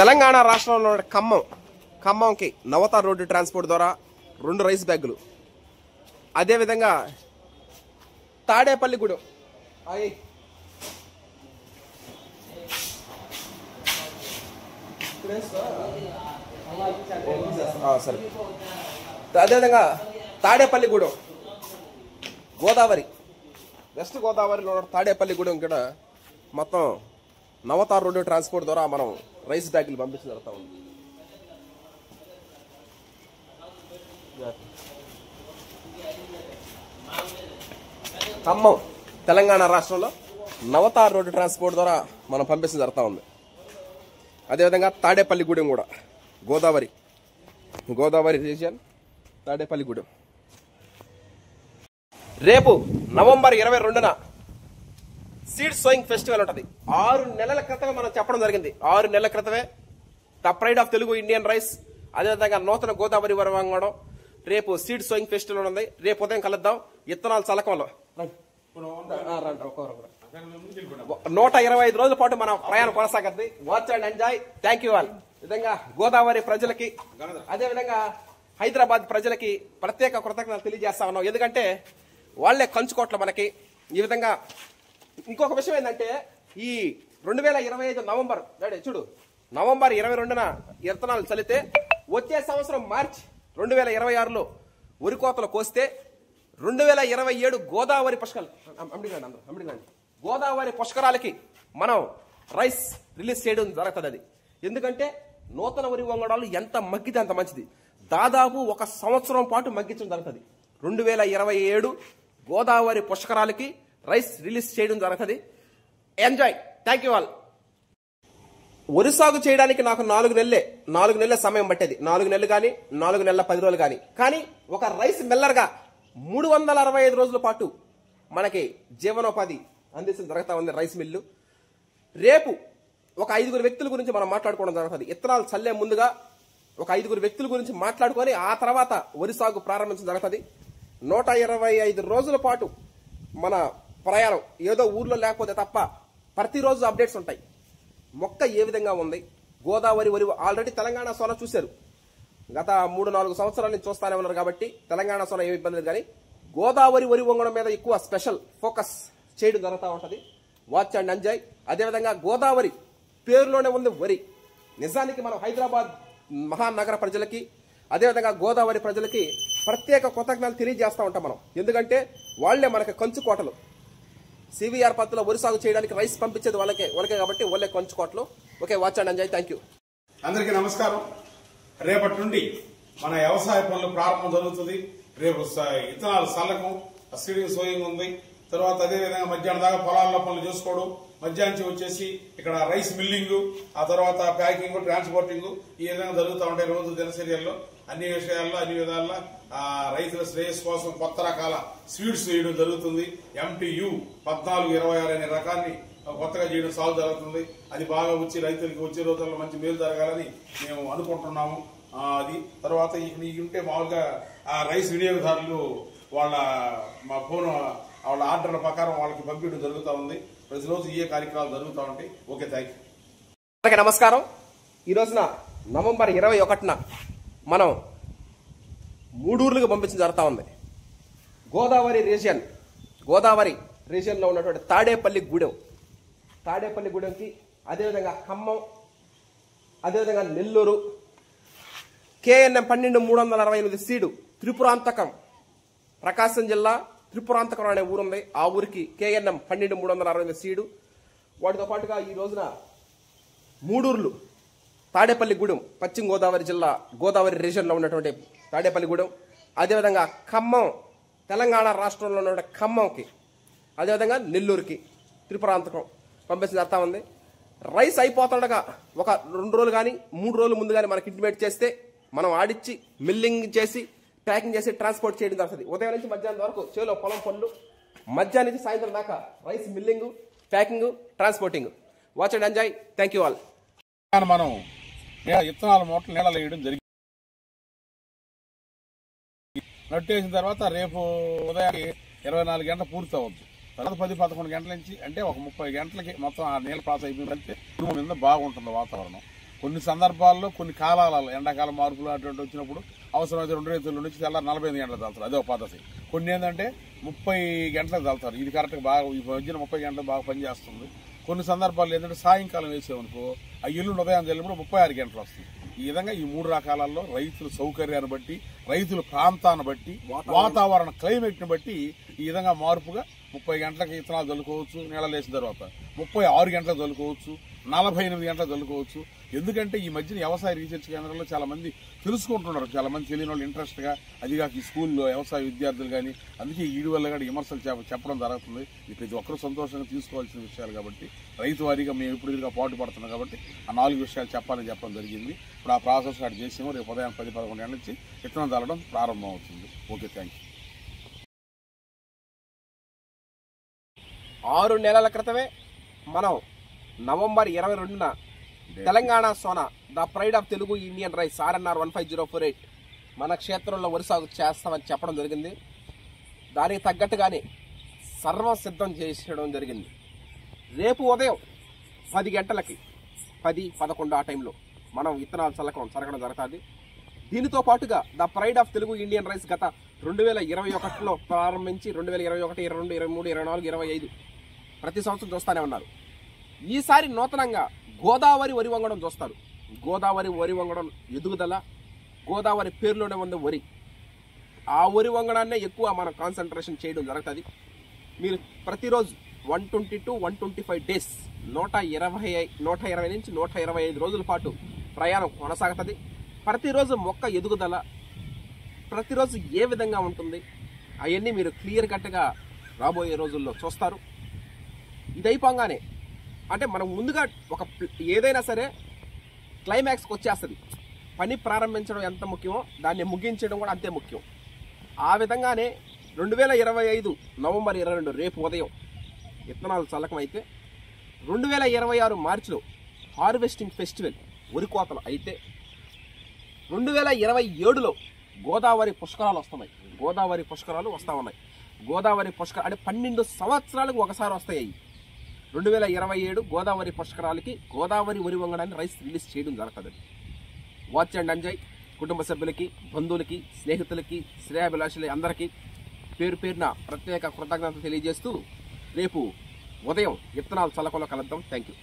తెలంగాణ రాష్ట్రంలో ఖమ్మంకి నవతార్ road transport ద్వారా 2 rice బ్యాగులు, అదేవిధంగా తాడేపల్లిగూడెం సరే, అదేవిధంగా తాడేపల్లిగూడెం గోదావరి, వెస్ట్ గోదావరిలో తాడేపల్లిగూడెం కూడా మొత్తం నవతార్ రోడ్డు ట్రాన్స్పోర్ట్ ద్వారా మనం రైస్ బ్యాగులు పంపించడం జరుగుతూ ఉంది. ఖమ్మం తెలంగాణ రాష్ట్రంలో నవతార్ రోడ్డు ట్రాన్స్పోర్ట్ ద్వారా మనం పంపించడం జరుగుతూ ఉంది. అదేవిధంగా తాడేపల్లిగూడెం కూడా గోదావరి రీజియన్ తాడేపల్లిగూడెం. రేపు నవంబర్ 22న సీడ్ సోయింగ్ ఫెస్టివల్ ఉంటుంది. 6 నెలల క్రితమే మనం చెప్పడం జరిగింది. 6 నెలల క్రితమే the pride of Telugu Indian rice, అదేవిధంగా నూతన గోదావరి వరవంగడం రేపు సీడ్ సోయింగ్ ఫెస్టివల్ ఉంది. రేపు ఉదయం కలుద్దాం. ఇత్తనాలు చల్లకంలో 125 రోజుల పాటు మన ప్రయాణం కొనసాగుతుంది. Watch and enjoy. Thank you all. విధంగా గోదావరి ప్రజలకి, అదేవిధంగా హైదరాబాద్ ప్రజలకి ప్రత్యేక కృతజ్ఞతలు తెలియజేస్తా ఉన్నాం. ఎందుకంటే వాళ్లే కంచుకోట్ల మనకి. ఈ విధంగా ఇంకొక విషయం ఏంటంటే, ఈ 2025 నవంబర్ 22న ఇత్తనాలు చల్లితే వచ్చే సంవత్సరం మార్చి 2026లో వరి కోతలు కోస్తే 2027 గోదావరి గోదావరి పుష్కరాలకి మనం రైస్ రిలీజ్ చేయడం జరుగుతుంది. అది ఎందుకంటే నూతన వరి వంగడాలు ఎంత మగ్గితే అంత మంచిది. దాదాపు 1 సంవత్సరం పాటు మగ్గించడం జరుగుతుంది. 2027 గోదావరి పుష్కరాలకి రైస్ రిలీజ్ చేయడం జరుగుతుంది. ఎంజాయ్. Thank you all. వరి సాగు చేయడానికి నాకు 4 నెలలే సమయం పట్టేది. 4 నెలలు కానీ 4 నెలల 10 రోజులు కానీ ఒక రైస్ మిల్లర్గా 365 రోజుల పాటు మనకి జీవనోపాధి అందించడం జరుగుతూ ఉంది రైస్ మిల్లు. రేపు ఒక 5 వ్యక్తుల గురించి మనం మాట్లాడుకోవడం జరుగుతుంది. ఇత్తనాలు చల్లే ముందుగా ఒక 5 వ్యక్తుల గురించి మాట్లాడుకొని ఆ తర్వాత వరి సాగు ప్రారంభించడం జరుగుతుంది. 125 రోజుల పాటు మన ప్రయాణం ఏదో ఊర్లో లేకపోతే తప్ప ప్రతిరోజు అప్డేట్స్ ఉంటాయి. మొక్క ఏ విధంగా ఉంది, గోదావరి వరి ఆల్రెడీ తెలంగాణ సోన చూశారు. గత 3-4 సంవత్సరాల నుంచి చూస్తానే ఉన్నారు కాబట్టి తెలంగాణ సోన ఏమి ఇబ్బంది లేదు. కానీ గోదావరి వరి వంగడం మీద ఎక్కువ స్పెషల్ ఫోకస్ చేయడం జరుగుతూ ఉంటుంది. Watch and enjoy. అదేవిధంగా గోదావరి పేరులోనే ఉంది వరి. నిజానికి మనం హైదరాబాద్ మహానగర ప్రజలకి, అదేవిధంగా గోదావరి ప్రజలకి ప్రత్యేక కృతజ్ఞతలు తెలియజేస్తూ ఉంటాం మనం. ఎందుకంటే వాళ్లే మనకి కంచుకోటలు. సివిఆర్ పద్ధతిలో వరి సాగు చేయడానికి రైస్ పంపించేది వాళ్ళకే కాబట్టి వాళ్ళే కంచుకోటలు. Okay, watch and enjoy. Thank you. అందరికీ నమస్కారం. రేపటి నుండి మన వ్యవసాయ పనులు ప్రారంభం జరుగుతుంది. రేపు ఇత్తనాలు చల్లకం, సీడింగ్ సోయింగ్ ఉంది. తర్వాత అదేవిధంగా మధ్యాహ్నం దాకా పొలాల్లో పనులు చేసుకోవడం, మధ్యాహ్నం వచ్చేసి ఇక్కడ రైస్ మిల్లింగ్, ఆ తర్వాత ప్యాకింగ్, ట్రాన్స్పోర్టింగ్ ఈ విధంగా జరుగుతూ ఉంటాయి రోజు దినచర్యల్లో. అన్ని విషయాల్లో అన్ని విధాల రైతుల శ్రేయస్ కోసం కొత్త రకాల స్వీట్స్ చేయడం జరుగుతుంది. MTU 1426 అనే రకాన్ని కొత్తగా చేయడం సాగు జరుగుతుంది. అది బాగా వచ్చి రైతులకి వచ్చే రోజుల్లో మంచి మేలు జరగాలని మేము అనుకుంటున్నాము. అది తర్వాత ఉంటే మామూలుగా రైస్ వినియోగదారులు మా ఫోన్ వాళ్ళ ఆర్డర్ల ప్రకారం వాళ్ళకి పంపించడం జరుగుతూ ఉంది. ప్రతిరోజు ఏ కార్యక్రమాలు జరుగుతూ ఉంటాయి. Okay, thank you. అందరికీ నమస్కారం. ఈ రోజున నవంబర్ 21న మనం 3 ఊర్లకు పంపించడం జరుగుతూ ఉంది. గోదావరి రీజియన్లో ఉన్నటువంటి తాడేపల్లిగూడెంకి, అదేవిధంగా ఖమ్మం, అదేవిధంగా నెల్లూరు, KNM 12368 సీడు త్రిపురాంతకం, ప్రకాశం జిల్లా త్రిపురాంతకం అనే ఊరుంది. ఆ ఊరికి KNM 12368 సీడు. వాటితో పాటుగా ఈ రోజున 3 ఊర్లు తాడేపల్లిగూడెం, పశ్చిమ గోదావరి జిల్లా గోదావరి రీజియన్లో ఉన్నటువంటి తాడేపల్లిగూడెం, అదేవిధంగా ఖమ్మం తెలంగాణ రాష్ట్రంలో ఉన్న ఖమ్మంకి, అదేవిధంగా నెల్లూరుకి త్రిపురాంతకం పంపించడం జరుగుతూ ఉంది. రైస్ అయిపోతుండగా ఒక 2 రోజులు కానీ 3 రోజులు ముందు కానీ మనకి ఇంటిమేట్ చేస్తే మనం ఆడిచ్చి మిల్లింగ్ చేసి ప్యాకింగ్ చేసి ట్రాన్స్పోర్ట్ చేయడం జరుగుతుంది. ఉదయం నుంచి మధ్యాహ్నం వరకు చేలో పొలం పనులు, మధ్యాహ్నం నుంచి సాయంత్రం దాకా rice milling, packing, transporting. Watch and enjoy. Thank you all. మనం ఇత్తనాల మూటలు నీళ్ళలో వేయడం జరిగింది. నట్టేసిన తర్వాత రేపు ఉదయానికి 24 గంటలు పూర్తి అవ్వద్దు. తర్వాత 10-11 గంటల నుంచి అంటే ఒక 30 గంటలకి మొత్తం ఆ నీళ్ళ ప్రాసెస్ అయిపోయిందంటే భూమి మీద బాగుంటుంది వాతావరణం. కొన్ని సందర్భాల్లో కొన్ని కాలాలలో ఎండాకాలం మార్పులు అటువంటి వచ్చినప్పుడు అవసరమైతే 2 రైతుల నుంచి తెల్లారి 45 గంటలు చల్లుతారు. అదే ఒక పద్ధతి. కొన్ని ఏంటంటే 30 గంటలకు చల్లుతారు. ఇది కరెక్ట్గా బాగా ఈ మధ్యన 30 గంటలు బాగా పనిచేస్తుంది. కొన్ని సందర్భాల్లో ఏంటంటే సాయంకాలం వేసేవనుకో ఆ ఎల్లుండి ఉదయం చల్లినప్పుడు 36 గంటలు వస్తుంది. ఈ విధంగా ఈ 3 రకాలలో రైతుల సౌకర్యాన్ని బట్టి, రైతుల ప్రాంతాన్ని బట్టి, వాతావరణ క్లైమేట్ని బట్టి ఈ విధంగా మార్పుగా 30 గంటలకు విత్తనాలు చల్లుకోవచ్చు. నీళ్ళ వేసిన తర్వాత 36 గంటలకు చల్లుకోవచ్చు, 48 గంటలకు చల్లుకోవచ్చు. ఎందుకంటే ఈ మధ్యన వ్యవసాయ రీసెర్చ్ కేంద్రంలో చాలా మంది తెలుసుకుంటున్నారు. చాలా మంది తెలియని వాళ్ళు ఇంట్రెస్ట్గా అదిగాక ఈ స్కూల్లో వ్యవసాయ విద్యార్థులు కానీ అందుకే ఈడి వల్ల కూడా విమర్శలు చెప్పడం జరుగుతుంది. ఇది ప్రతి ఒక్కరూ సంతోషంగా తీసుకోవాల్సిన విషయాలు కాబట్టి రైతు వారీగా మేము ఇప్పుడు ఇదిగా పాటు పడుతున్నాం కాబట్టి ఆ 4 విషయాలు చెప్పడం జరిగింది. ఇప్పుడు ఆ ప్రాసెస్ స్టార్ట్ చేసాము. రేపు ఉదయం 10-11 గంటల నుంచి విత్తనం చల్లడం ప్రారంభం అవుతుంది. Okay, thank you. 6 నెలల క్రితమే మనం నవంబర్ 22న Telangana Sona the pride of Telugu Indian rice RNR 15048 మన క్షేత్రంలో వరి సాగు చేస్తామని చెప్పడం జరిగింది. దానికి తగ్గట్టుగానే సర్వం సిద్ధం చేసేయడం జరిగింది. రేపు ఉదయం 10 గంటలకి 10-11 ఆ టైంలో మనం విత్తనాలు చల్లకడం జరుగుతుంది. దీనితో పాటుగా the pride of Telugu Indian rice గత 2021లో ప్రారంభించి 2021, 22, 23, 24, 25 ప్రతి సంవత్సరం చూస్తూనే ఉన్నారు. ఈసారి నూతనంగా గోదావరి వరి వంగడం చూస్తారు. గోదావరి వరి వంగడం ఎదుగుదల, గోదావరి పేరులోనే ఉంది వరి. ఆ వరి వంగడాన్నే ఎక్కువ మనం కాన్సన్ట్రేషన్ చేయడం జరుగుతుంది. మీరు ప్రతిరోజు 120 to 125 డేస్ 120 నుంచి 125 రోజుల పాటు ప్రయాణం కొనసాగుతుంది. ప్రతిరోజు మొక్క ఎదుగుదల ప్రతిరోజు ఏ విధంగా ఉంటుంది అవన్నీ మీరు క్లియర్ కట్గా రాబోయే రోజుల్లో చూస్తారు. ఇది అయిపోగానే అంటే మనం ముందుగా ఏదైనా సరే క్లైమాక్స్కి వచ్చేస్తుంది. పని ప్రారంభించడం ఎంత ముఖ్యమో దాన్ని ముగించడం కూడా అంతే ముఖ్యం. ఆ విధంగానే 2025 నవంబర్ 22 రేపు ఉదయం విత్తనాలు చల్లకం అయితే 2026 మార్చిలో హార్వెస్టింగ్ ఫెస్టివల్ వరి కోతలు అయితే 2027లో గోదావరి పుష్కరాలు వస్తున్నాయి. గోదావరి పుష్కరాలు వస్తూ ఉన్నాయి. గోదావరి పుష్కరాలు అంటే 12 సంవత్సరాలకు ఒకసారి వస్తాయి. 2027 గోదావరి పుష్కరాలకి గోదావరి వరి వంగడాన్ని రైస్ రిలీజ్ చేయడం జరుగుతుంది. వాచ్ అండ్ ఎంజాయ్ కుటుంబ సభ్యులకి, బంధువులకి, స్నేహితులకి, శ్రేయాభిలాషులు అందరికీ పేరున ప్రత్యేక కృతజ్ఞతలు తెలియజేస్తూ రేపు ఉదయం విత్తనాలు చల్లకంలో కలుద్దాం. Thank you.